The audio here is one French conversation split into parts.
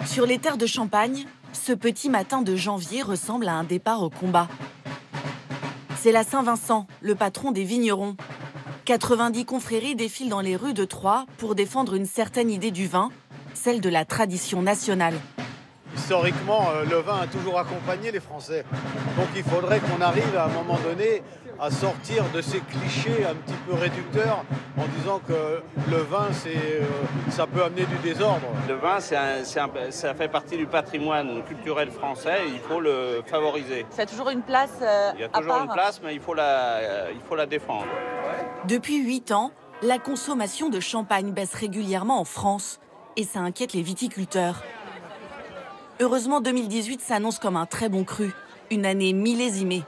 Sur les terres de Champagne, ce petit matin de janvier ressemble à un départ au combat. C'est la Saint-Vincent, le patron des vignerons. 90 confréries défilent dans les rues de Troyes pour défendre une certaine idée du vin, celle de la tradition nationale. Historiquement, le vin a toujours accompagné les Français. Donc il faudrait qu'on arrive à un moment donné à sortir de ces clichés un petit peu réducteurs en disant que le vin, ça peut amener du désordre. Le vin, ça fait partie du patrimoine culturel français et il faut le favoriser. Ça a toujours une place à part. Il y a toujours une place, mais il faut la défendre. Depuis 8 ans, la consommation de champagne baisse régulièrement en France et ça inquiète les viticulteurs. Heureusement, 2018 s'annonce comme un très bon cru, une année millésimée.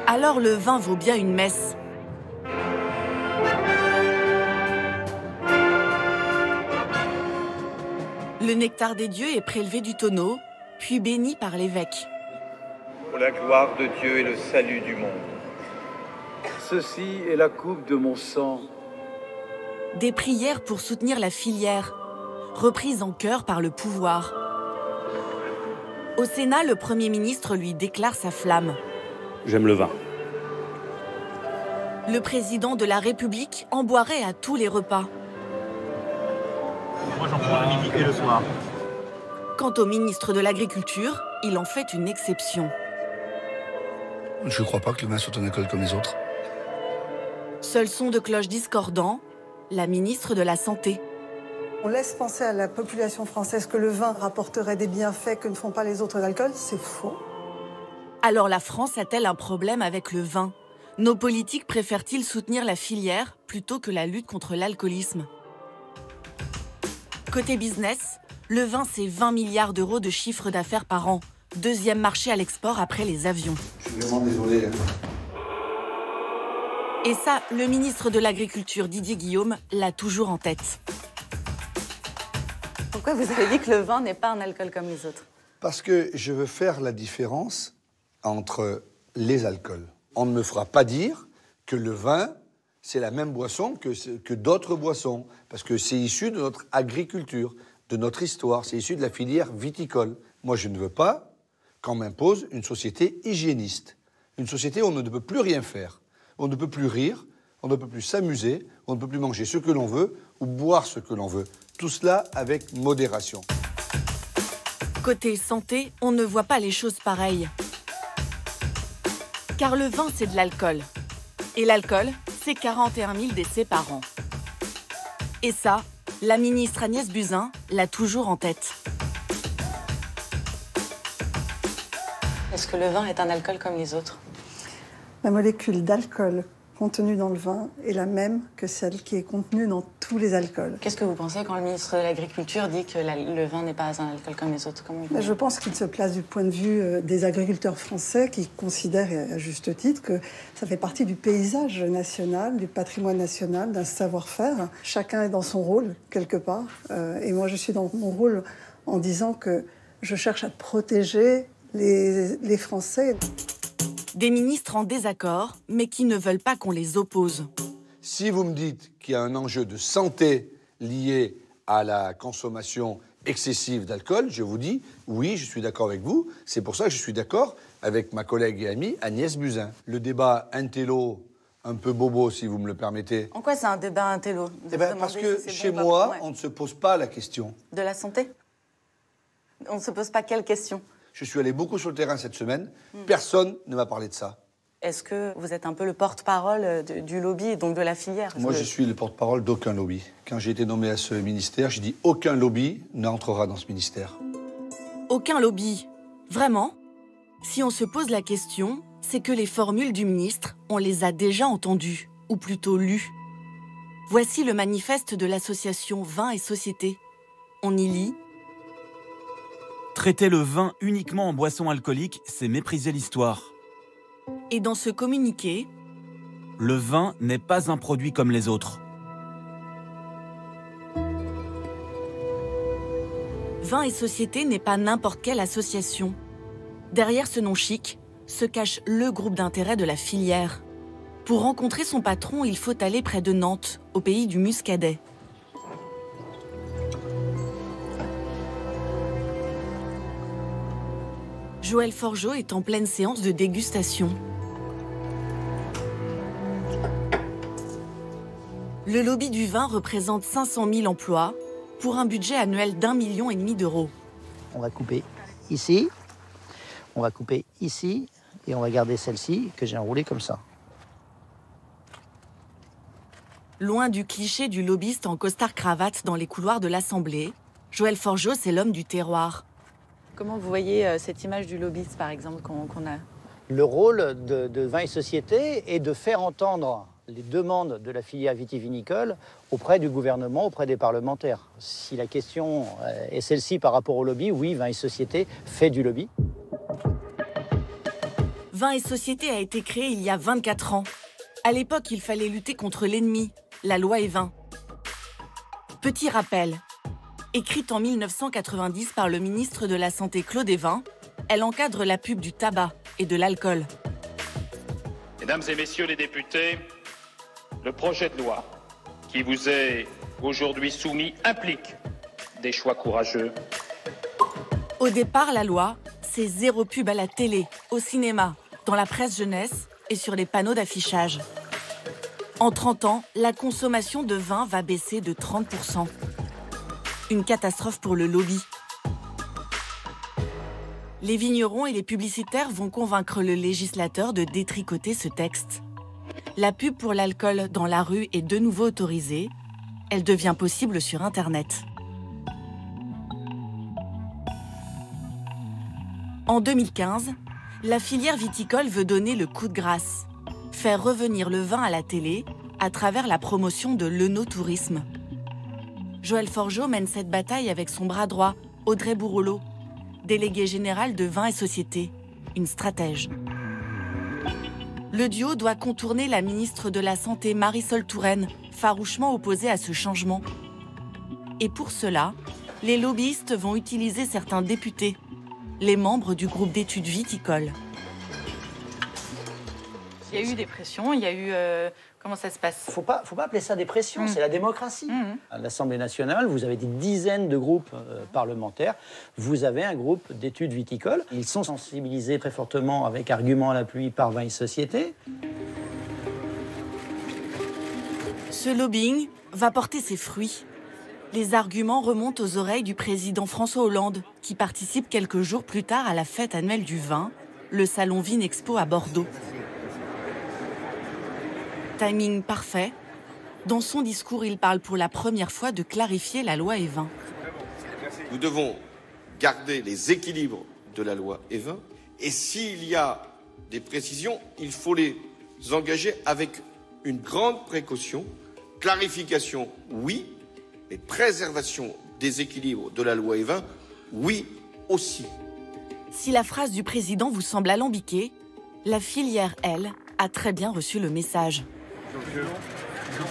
Alors le vin vaut bien une messe. Le nectar des dieux est prélevé du tonneau, puis béni par l'évêque. Pour la gloire de Dieu et le salut du monde. Ceci est la coupe de mon sang. Des prières pour soutenir la filière, reprises en chœur par le pouvoir. Au Sénat, le Premier ministre lui déclare sa flamme. J'aime le vin. Le président de la République en boirait à tous les repas. Moi, j'en prends le midi et le soir. Quant au ministre de l'Agriculture, il en fait une exception. Je ne crois pas que le vin soit un alcool comme les autres. Seul son de cloche discordant, la ministre de la Santé. On laisse penser à la population française que le vin rapporterait des bienfaits que ne font pas les autres alcools, c'est faux. Alors la France a-t-elle un problème avec le vin? Nos politiques préfèrent-ils soutenir la filière plutôt que la lutte contre l'alcoolisme? Côté business, le vin, c'est 20 milliards d'euros de chiffre d'affaires par an. Deuxième marché à l'export après les avions. Je suis vraiment désolé. Et ça, le ministre de l'Agriculture, Didier Guillaume, l'a toujours en tête. Pourquoi vous avez dit que le vin n'est pas un alcool comme les autres? Parce que je veux faire la différence entre les alcools. On ne me fera pas dire que le vin, c'est la même boisson que d'autres boissons. Parce que c'est issu de notre agriculture, de notre histoire. C'est issu de la filière viticole. Moi, je ne veux pas qu'on m'impose une société hygiéniste. Une société où on ne peut plus rien faire. On ne peut plus rire, on ne peut plus s'amuser, on ne peut plus manger ce que l'on veut ou boire ce que l'on veut. Tout cela avec modération. Côté santé, on ne voit pas les choses pareilles. Car le vin, c'est de l'alcool. Et l'alcool, c'est 41 000 décès par an. Et ça, la ministre Agnès Buzyn l'a toujours en tête. Est-ce que le vin est un alcool comme les autres? La molécule d'alcool contenue dans le vin est la même que celle qui est contenue dans tous les alcools. Qu'est-ce que vous pensez quand le ministre de l'Agriculture dit que le vin n'est pas un alcool comme les autres? Je pense qu'il se place du point de vue des agriculteurs français qui considèrent, et à juste titre, que ça fait partie du paysage national, du patrimoine national, d'un savoir-faire. Chacun est dans son rôle, quelque part. Et moi, je suis dans mon rôle en disant que je cherche à protéger les Français. Des ministres en désaccord, mais qui ne veulent pas qu'on les oppose. Si vous me dites qu'il y a un enjeu de santé lié à la consommation excessive d'alcool, je vous dis oui, je suis d'accord avec vous. C'est pour ça que je suis d'accord avec ma collègue et amie Agnès Buzyn. Le débat intello, un peu bobo, si vous me le permettez. En quoi c'est un débat intello? Parce que chez moi, on ne se pose pas la question. De la santé? On ne se pose pas quelle question? Je suis allé beaucoup sur le terrain cette semaine. Personne ne m'a parlé de ça. Est-ce que vous êtes un peu le porte-parole du lobby et donc de la filière? Moi, je suis le porte-parole d'aucun lobby. Quand j'ai été nommé à ce ministère, j'ai dit aucun lobby n'entrera dans ce ministère. Aucun lobby? Vraiment? Si on se pose la question, c'est que les formules du ministre, on les a déjà entendues, ou plutôt lues. Voici le manifeste de l'association Vin et Société. On y lit: traiter le vin uniquement en boisson alcoolique, c'est mépriser l'histoire. Et dans ce communiqué, le vin n'est pas un produit comme les autres. Vin et Société n'est pas n'importe quelle association. Derrière ce nom chic se cache le groupe d'intérêt de la filière. Pour rencontrer son patron, il faut aller près de Nantes, au pays du Muscadet. Joël Forgeau est en pleine séance de dégustation. Le lobby du vin représente 500 000 emplois pour un budget annuel d'1,5 million d'euros. On va couper ici, on va couper ici et on va garder celle-ci que j'ai enroulée comme ça. Loin du cliché du lobbyiste en costard-cravate dans les couloirs de l'Assemblée, Joël Forgeau, c'est l'homme du terroir. Comment vous voyez cette image du lobbyiste, par exemple, qu'on a? Le rôle de Vin et Société est de faire entendre les demandes de la filière vitivinicole auprès du gouvernement, auprès des parlementaires. Si la question est celle-ci par rapport au lobby, oui, Vin et Société fait du lobby. Vin et Société a été créé il y a 24 ans. À l'époque, il fallait lutter contre l'ennemi, la loi Évin. Petit rappel. Écrite en 1990 par le ministre de la Santé Claude Évin, elle encadre la pub du tabac et de l'alcool. Mesdames et messieurs les députés, le projet de loi qui vous est aujourd'hui soumis implique des choix courageux. Au départ, la loi, c'est 0 pub à la télé, au cinéma, dans la presse jeunesse et sur les panneaux d'affichage. En 30 ans, la consommation de vin va baisser de 30%. Une catastrophe pour le lobby. Les vignerons et les publicitaires vont convaincre le législateur de détricoter ce texte. La pub pour l'alcool dans la rue est de nouveau autorisée. Elle devient possible sur Internet. En 2015, la filière viticole veut donner le coup de grâce. Faire revenir le vin à la télé à travers la promotion de l'œnotourisme. Joël Forgeau mène cette bataille avec son bras droit, Audrey Bourrelot, déléguée générale de Vin et Société, une stratège. Le duo doit contourner la ministre de la Santé Marisol Touraine, farouchement opposée à ce changement. Et pour cela, les lobbyistes vont utiliser certains députés, les membres du groupe d'études viticoles. Il y a eu des pressions, il y a eu... comment ça se passe? Faut pas appeler ça des pressions, c'est la démocratie. À l'Assemblée nationale, vous avez des dizaines de groupes parlementaires. Vous avez un groupe d'études viticoles. Ils sont sensibilisés très fortement, avec arguments à l'appui, par Vin et Société. Ce lobbying va porter ses fruits. Les arguments remontent aux oreilles du président François Hollande, qui participe quelques jours plus tard à la fête annuelle du vin, le salon Vinexpo à Bordeaux. Timing parfait. Dans son discours, il parle pour la première fois de clarifier la loi Évin. Nous devons garder les équilibres de la loi Évin et s'il y a des précisions, il faut les engager avec une grande précaution. Clarification, oui, mais préservation des équilibres de la loi Évin, oui aussi. Si la phrase du président vous semble alambiquée, la filière, elle, a très bien reçu le message. Donc,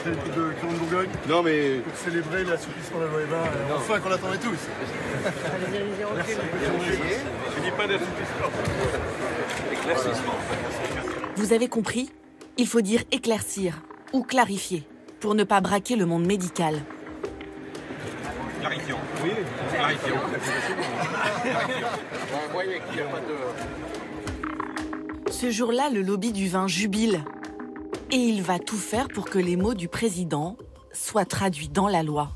c'est le truc de Clan de Bourgogne. Non mais... Pour célébrer l'assouplissement de la loi Évin, enfin qu'on attendait tous. Merci. Je dis pas d'assouplissement. Éclaircissement. Vous avez compris? Il faut dire éclaircir ou clarifier pour ne pas braquer le monde médical. Clarifiant. Oui, clarifiant. Vous voyez qu'il n'y a pas de... Ce jour-là, le lobby du vin jubile. Et il va tout faire pour que les mots du président soient traduits dans la loi.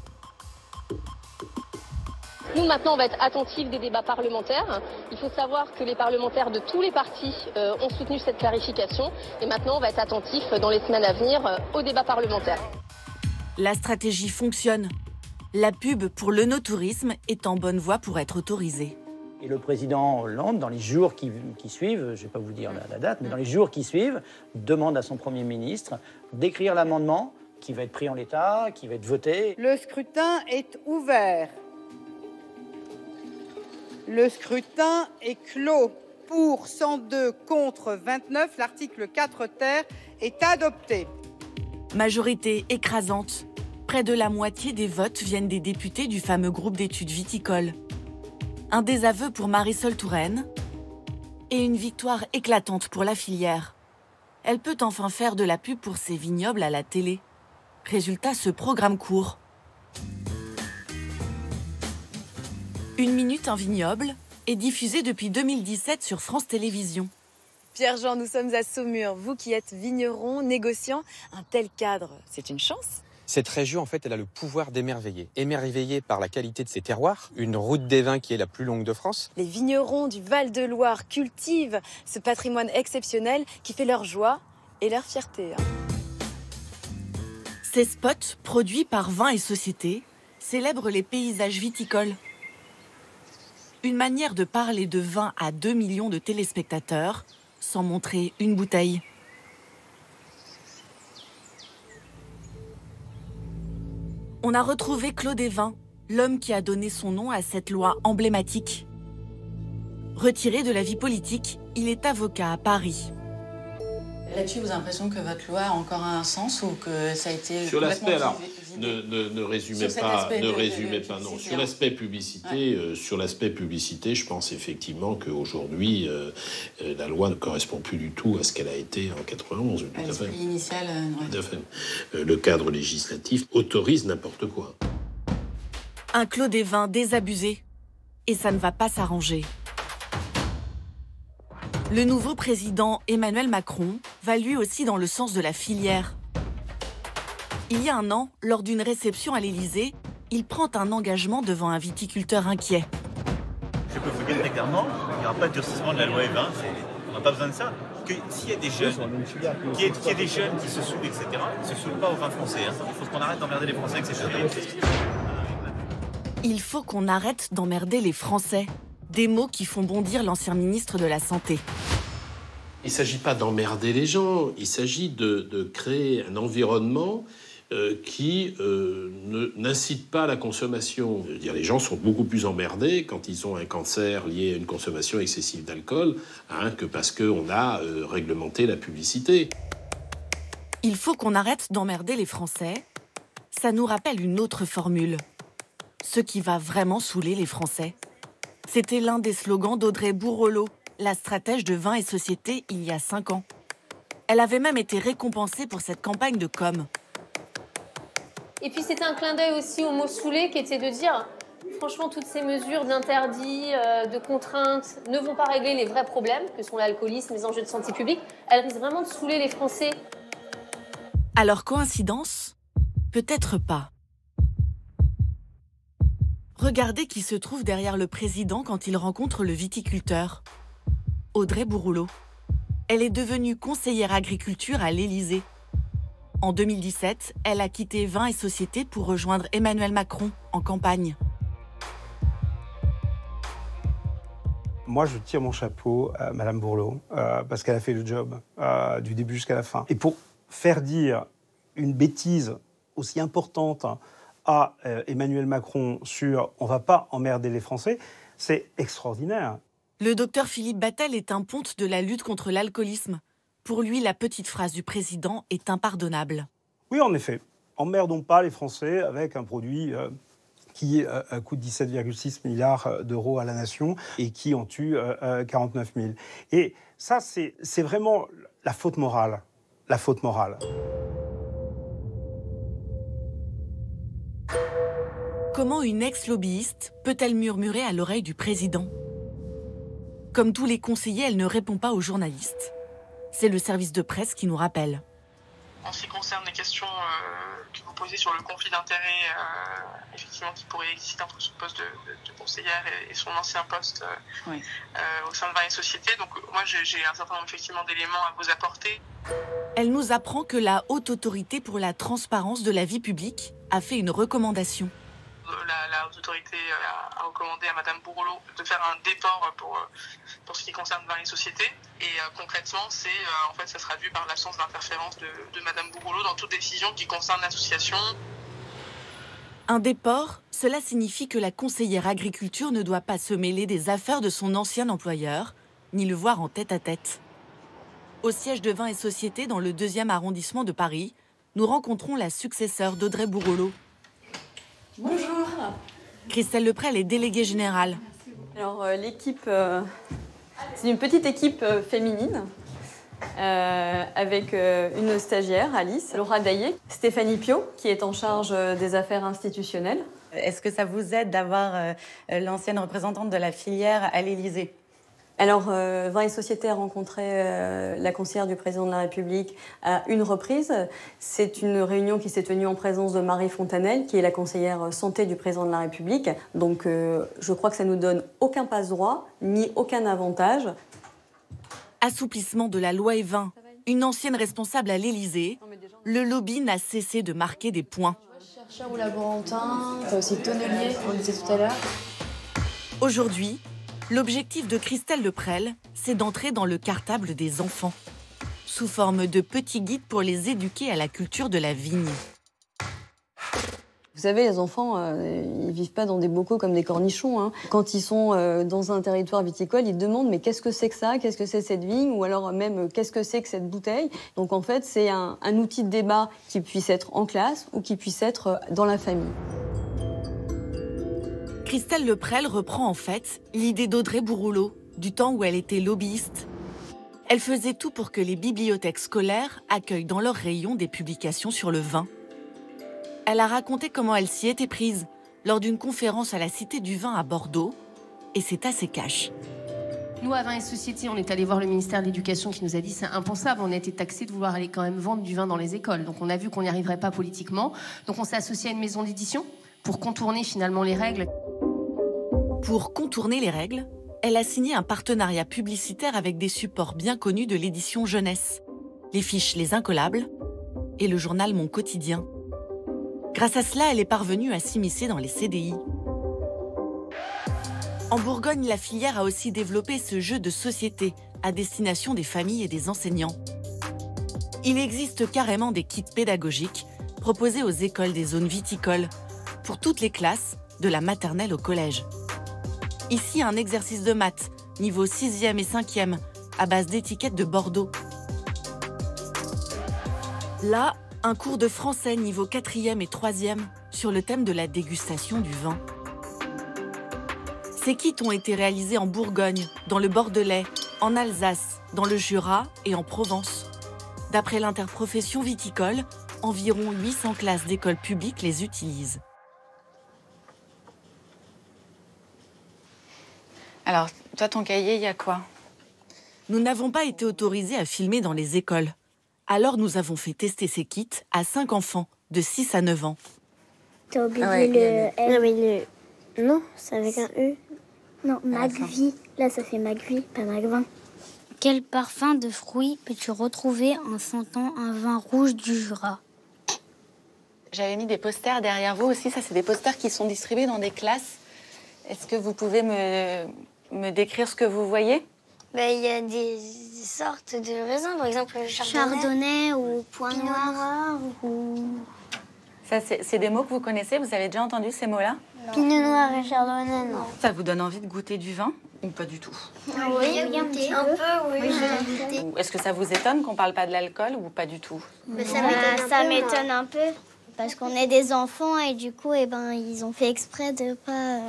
Nous, maintenant, on va être attentifs des débats parlementaires. Il faut savoir que les parlementaires de tous les partis ont soutenu cette clarification. Et maintenant, on va être attentifs dans les semaines à venir aux débats parlementaires. La stratégie fonctionne. La pub pour l'œnotourisme est en bonne voie pour être autorisée. Et le président Hollande, dans les jours qui suivent, je ne vais pas vous dire la date, mais dans les jours qui suivent, demande à son Premier ministre d'écrire l'amendement qui va être pris en l'état, qui va être voté. Le scrutin est ouvert. Le scrutin est clos. Pour 102, contre 29, l'article 4 ter est adopté. Majorité écrasante. Près de la moitié des votes viennent des députés du fameux groupe d'études viticoles. Un désaveu pour Marisol Touraine Et une victoire éclatante pour la filière. Elle peut enfin faire de la pub pour ses vignobles à la télé. Résultat, ce programme court. 1 minute un vignoble est diffusé depuis 2017 sur France Télévisions. Pierre-Jean, nous sommes à Saumur. Vous qui êtes vigneron, négociant, un tel cadre, c'est une chance. Cette région, en fait, elle a le pouvoir d'émerveiller. Émerveiller par la qualité de ses terroirs, une route des vins qui est la plus longue de France. Les vignerons du Val-de-Loire cultivent ce patrimoine exceptionnel qui fait leur joie et leur fierté. Ces spots, produits par Vins et Société, célèbrent les paysages viticoles. Une manière de parler de vin à 2 millions de téléspectateurs, sans montrer une bouteille. On a retrouvé Claude Évin, l'homme qui a donné son nom à cette loi emblématique. Retiré de la vie politique, il est avocat à Paris. Là-dessus, vous avez l'impression que votre loi a encore un sens ou que ça a été sur l'aspect, alors, vidé. ne résumez pas, non. Sur l'aspect publicité, je pense effectivement qu'aujourd'hui, la loi ne correspond plus du tout à ce qu'elle a été en 91. L'esprit initial, Le cadre législatif autorise n'importe quoi. Un Claude Évin désabusé. Et ça ne va pas s'arranger. Le nouveau président Emmanuel Macron va lui aussi dans le sens de la filière. Il y a un an, lors d'une réception à l'Élysée, il prend un engagement devant un viticulteur inquiet. Je peux vous dire très clairement, il n'y aura pas de durcissement de la loi Évin, on n'a pas besoin de ça. S'il y a des jeunes, qui se saoulent, etc., ils ne se saoulent pas au vin français. Il faut qu'on arrête d'emmerder les Français avec ces choses. Il faut qu'on arrête d'emmerder les Français. Des mots qui font bondir l'ancien ministre de la Santé. Il ne s'agit pas d'emmerder les gens, il s'agit de créer un environnement qui n'incite pas à la consommation. Je veux dire, les gens sont beaucoup plus emmerdés quand ils ont un cancer lié à une consommation excessive d'alcool que parce qu'on a réglementé la publicité. Il faut qu'on arrête d'emmerder les Français. Ça nous rappelle une autre formule. Ce qui va vraiment saouler les Français. C'était l'un des slogans d'Audrey Bourrelot, la stratège de Vins et Société, il y a 5 ans. Elle avait même été récompensée pour cette campagne de com'. Et puis c'était un clin d'œil aussi au mot saoulé qui était de dire, franchement, toutes ces mesures d'interdit, de contraintes ne vont pas régler les vrais problèmes, que sont l'alcoolisme, les enjeux de santé publique. Elles risquent vraiment de saouler les Français. Alors coïncidence ? Peut-être pas. Regardez qui se trouve derrière le président quand il rencontre le viticulteur. Audrey Bourrelot. Elle est devenue conseillère agriculture à l'Élysée. En 2017, elle a quitté Vins et Société pour rejoindre Emmanuel Macron en campagne. Moi, je tire mon chapeau à Madame Bourrelot parce qu'elle a fait le job du début jusqu'à la fin. Et pour faire dire une bêtise aussi importante à Emmanuel Macron sur « on va pas emmerder les Français », c'est extraordinaire. Le docteur Philippe Battel est un ponte de la lutte contre l'alcoolisme. Pour lui, la petite phrase du président est impardonnable. Oui, en effet. Emmerdons pas les Français avec un produit qui coûte 17,6 milliards d'euros à la nation et qui en tue 49 000. Et ça, c'est vraiment la faute morale. La faute morale. Comment une ex-lobbyiste peut-elle murmurer à l'oreille du président ? Comme tous les conseillers, elle ne répond pas aux journalistes. C'est le service de presse qui nous rappelle. En ce qui concerne les questions que vous posez sur le conflit d'intérêts, effectivement, qui pourrait exister entre son poste de conseillère et son ancien poste au sein de Vins et Société. Donc moi, j'ai un certain nombre effectivement d'éléments à vous apporter. Elle nous apprend que la Haute Autorité pour la transparence de la vie publique a fait une recommandation. La Haute Autorité a recommandé à Madame Bourrelot de faire un déport pour ce qui concerne Vins et Société. Et concrètement, en fait, ça se traduit par l'absence d'interférence de Madame Bourrelot dans toute décision qui concerne l'association. Un déport, cela signifie que la conseillère agriculture ne doit pas se mêler des affaires de son ancien employeur, ni le voir en tête-à-tête. Au siège de Vins et Société, dans le 2e arrondissement de Paris, nous rencontrons la successeure d'Audrey Bourrelot. Bonjour. Christelle Leprel est déléguée générale. Alors l'équipe C'est une petite équipe féminine avec une stagiaire, Alice, Laura Daillé, Stéphanie Piot, qui est en charge des affaires institutionnelles. Est-ce que ça vous aide d'avoir l'ancienne représentante de la filière à l'Élysée ? Alors, Vin et Société a rencontré la conseillère du président de la République à une reprise. C'est une réunion qui s'est tenue en présence de Marie Fontanelle, qui est la conseillère santé du président de la République. Donc, je crois que ça nous donne aucun passe-droit, ni aucun avantage. Assouplissement de la loi Evin, une ancienne responsable à l'Élysée, le lobby n'a cessé de marquer des points. Chercheur ou laborantin, aussi tonnelier, on le disait tout à l'heure. Aujourd'hui, l'objectif de Christelle Leprel, c'est d'entrer dans le cartable des enfants, sous forme de petits guides pour les éduquer à la culture de la vigne. Vous savez, les enfants, ils vivent pas dans des bocaux comme des cornichons, hein. Quand ils sont dans un territoire viticole, ils demandent mais qu'est-ce que c'est que ça ? Qu'est-ce que c'est cette vigne ? Ou alors même qu'est-ce que c'est que cette bouteille ? Donc en fait, c'est un outil de débat qui puisse être en classe ou qui puisse être dans la famille. Christelle Leprel reprend en fait l'idée d'Audrey Bourroulot, du temps où elle était lobbyiste. Elle faisait tout pour que les bibliothèques scolaires accueillent dans leurs rayons des publications sur le vin. Elle a raconté comment elle s'y était prise lors d'une conférence à la Cité du Vin à Bordeaux, et c'est assez cash. Nous, à Vin et Société, on est allé voir le ministère de l'Éducation qui nous a dit c'est impensable. On a été taxés de vouloir aller quand même vendre du vin dans les écoles. Donc on a vu qu'on n'y arriverait pas politiquement. Donc on s'est associé à une maison d'édition pour contourner finalement les règles. Pour contourner les règles, elle a signé un partenariat publicitaire avec des supports bien connus de l'édition jeunesse, les fiches Les Incollables et le journal Mon Quotidien. Grâce à cela, elle est parvenue à s'immiscer dans les CDI. En Bourgogne, la filière a aussi développé ce jeu de société à destination des familles et des enseignants. Il existe carrément des kits pédagogiques proposés aux écoles des zones viticoles pour toutes les classes, de la maternelle au collège. Ici, un exercice de maths, niveau 6e et 5e, à base d'étiquettes de Bordeaux. Là, un cours de français niveau 4e et 3e sur le thème de la dégustation du vin. Ces kits ont été réalisés en Bourgogne, dans le Bordelais, en Alsace, dans le Jura et en Provence. D'après l'interprofession viticole, environ 800 classes d'écoles publiques les utilisent. Alors, toi, ton cahier, il y a quoi ? Nous n'avons pas été autorisés à filmer dans les écoles. Alors, nous avons fait tester ces kits à 5 enfants, de 6 à 9 ans. T'as oublié le L. Non, mais non, c'est avec un E. Non, Magvi. Là, ça fait Magvi, pas Magvin. Quel parfum de fruits peux-tu retrouver en sentant un vin rouge du Jura ? J'avais mis des posters derrière vous aussi. Ça, c'est des posters qui sont distribués dans des classes. Est-ce que vous pouvez me décrire ce que vous voyez ? Il y a des sortes de raisins, par exemple chardonnay ou point noir. Ça, c'est des mots que vous connaissez ? Vous avez déjà entendu ces mots-là ? Pinot noir et chardonnay, non. Ça vous donne envie de goûter du vin ou pas du tout ? Oui, un peu, oui. Est-ce que ça vous étonne qu'on parle pas de l'alcool ou pas du tout ? Ça m'étonne un peu, parce qu'on est des enfants et du coup, ils ont fait exprès de pas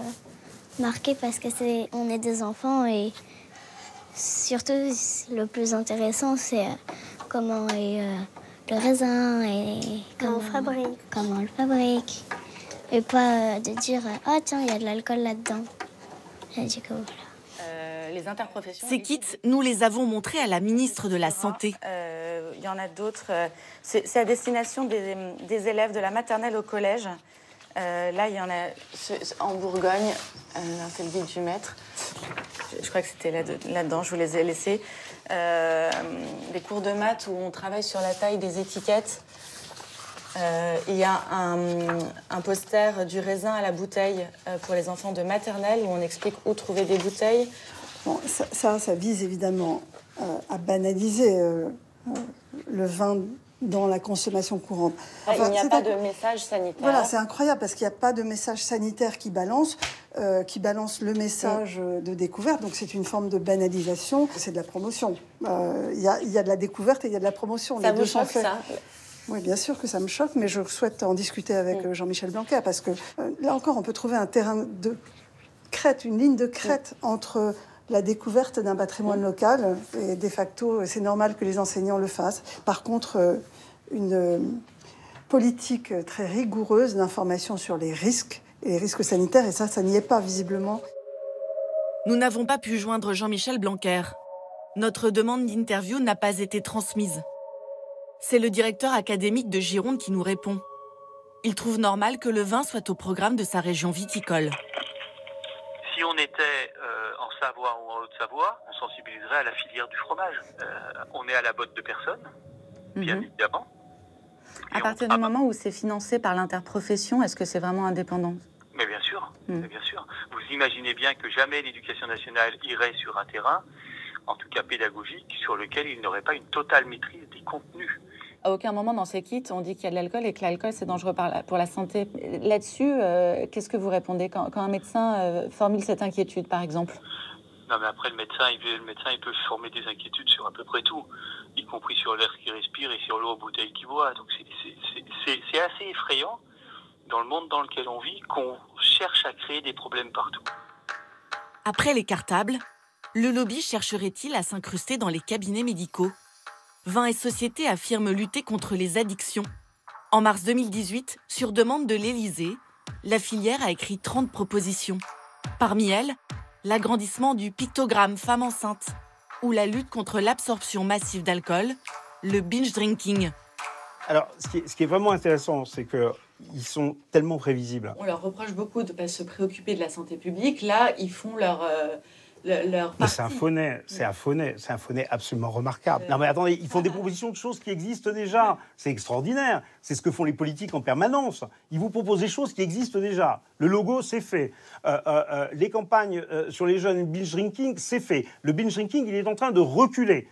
marquer parce que on est des enfants et surtout le plus intéressant c'est comment est le raisin et comment on le fabrique et pas de dire ah tiens il y a de l'alcool là-dedans. Du coup, voilà. Les interprofessions. Ces kits, nous les avons montrés à la ministre de la Santé. Il y en a d'autres. C'est à destination des élèves de la maternelle au collège. Là, il y en a en Bourgogne. C'est le guide du maître. Je crois que c'était là-dedans. Je vous les ai laissés. Des cours de maths où on travaille sur la taille des étiquettes. Il y a un poster du raisin à la bouteille pour les enfants de maternelle où on explique où trouver des bouteilles. Bon, ça vise évidemment à banaliser le vin dans la consommation courante. Enfin, il n'y a pas de message sanitaire. Voilà, c'est incroyable parce qu'il n'y a pas de message sanitaire qui balance le message de découverte. Donc c'est une forme de banalisation, c'est de la promotion. Il y a de la découverte et il y a de la promotion. Ça vous choque, ça ? Oui, bien sûr que ça me choque, mais je souhaite en discuter avec Jean-Michel Blanquer parce que là encore, on peut trouver un terrain de crête, une ligne de crête entre la découverte d'un patrimoine local. Et de facto, c'est normal que les enseignants le fassent. Par contre, une politique très rigoureuse d'information sur les risques et les risques sanitaires, et ça n'y est pas visiblement. Nous n'avons pas pu joindre Jean-Michel Blanquer. Notre demande d'interview n'a pas été transmise. C'est le directeur académique de Gironde qui nous répond. Il trouve normal que le vin soit au programme de sa région viticole. Si on était en Savoie ou en Haute-Savoie, on sensibiliserait à la filière du fromage. On est à la botte de personne, bien évidemment. À partir du moment où c'est financé par l'interprofession, est-ce que c'est vraiment indépendant? Mais bien sûr, mais bien sûr. Vous imaginez bien que jamais l'éducation nationale irait sur un terrain, en tout cas pédagogique, sur lequel il n'aurait pas une totale maîtrise des contenus. À aucun moment dans ces kits, on dit qu'il y a de l'alcool et que l'alcool, c'est dangereux pour la santé. Là-dessus, qu'est-ce que vous répondez quand un médecin formule cette inquiétude, par exemple? Non, mais après, le médecin, il peut former des inquiétudes sur à peu près tout, y compris sur l'air qu'il respire et sur l'eau en bouteille qu'il boit. Donc c'est assez effrayant, dans le monde dans lequel on vit, qu'on cherche à créer des problèmes partout. Après les cartables, le lobby chercherait-il à s'incruster dans les cabinets médicaux? Vin et Société affirme lutter contre les addictions. En mars 2018, sur demande de l'Élysée, la filière a écrit 30 propositions. Parmi elles, l'agrandissement du pictogramme femme enceinte ou la lutte contre l'absorption massive d'alcool, le binge drinking. Alors, ce qui est vraiment intéressant, c'est qu'ils sont tellement prévisibles. On leur reproche beaucoup de ne pas se préoccuper de la santé publique. Là, ils font leur c'est un faunet absolument remarquable. Non mais attendez, ils font des propositions de choses qui existent déjà. C'est extraordinaire. C'est ce que font les politiques en permanence. Ils vous proposent des choses qui existent déjà. Le logo, c'est fait. Les campagnes sur les jeunes binge drinking, c'est fait. Le binge drinking, il est en train de reculer.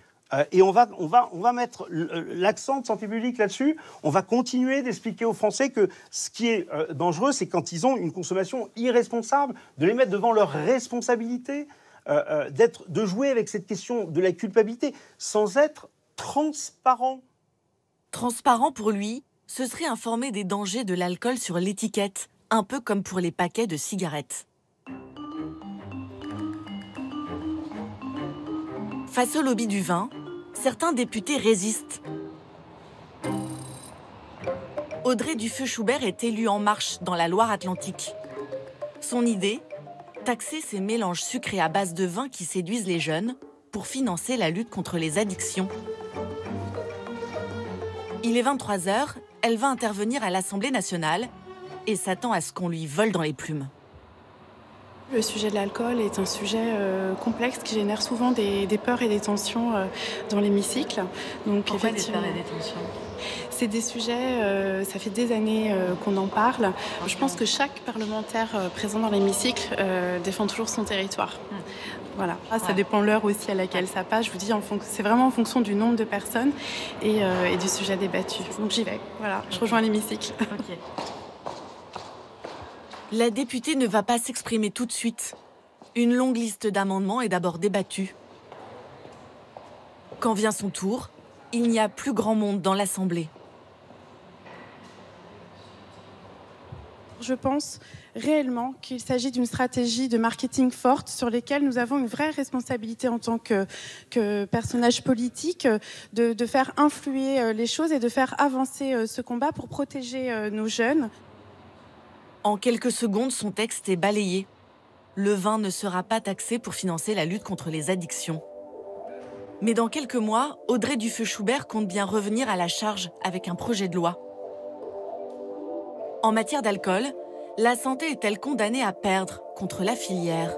Et on va mettre l'accent de santé publique là-dessus. On va continuer d'expliquer aux Français que ce qui est dangereux, c'est quand ils ont une consommation irresponsable, de les mettre devant leurs responsabilités. De jouer avec cette question de la culpabilité sans être transparent. Transparent pour lui, ce serait informer des dangers de l'alcool sur l'étiquette, un peu comme pour les paquets de cigarettes. Face au lobby du vin, certains députés résistent. Audrey Dufeu-Schubert est élue En Marche dans la Loire-Atlantique. Son idée ? Taxer ces mélanges sucrés à base de vin qui séduisent les jeunes pour financer la lutte contre les addictions. Il est 23h, elle va intervenir à l'Assemblée nationale et s'attend à ce qu'on lui vole dans les plumes. Le sujet de l'alcool est un sujet complexe qui génère souvent des peurs et des tensions dans l'hémicycle. Pourquoi des peurs et des tensions ? C'est des sujets, ça fait des années qu'on en parle. Je pense que chaque parlementaire présent dans l'hémicycle défend toujours son territoire. Voilà. Ça dépend l'heure aussi à laquelle ça passe. Je vous dis, c'est vraiment en fonction du nombre de personnes et du sujet débattu. Donc j'y vais. Voilà, je rejoins l'hémicycle. Okay. La députée ne va pas s'exprimer tout de suite. Une longue liste d'amendements est d'abord débattue. Quand vient son tour, il n'y a plus grand monde dans l'Assemblée. Je pense réellement qu'il s'agit d'une stratégie de marketing forte sur laquelle nous avons une vraie responsabilité en tant que personnage politique de faire influer les choses et de faire avancer ce combat pour protéger nos jeunes. En quelques secondes, son texte est balayé. Le vin ne sera pas taxé pour financer la lutte contre les addictions. Mais dans quelques mois, Audrey Dufeu-Schubert compte bien revenir à la charge avec un projet de loi. En matière d'alcool, la santé est-elle condamnée à perdre contre la filière ?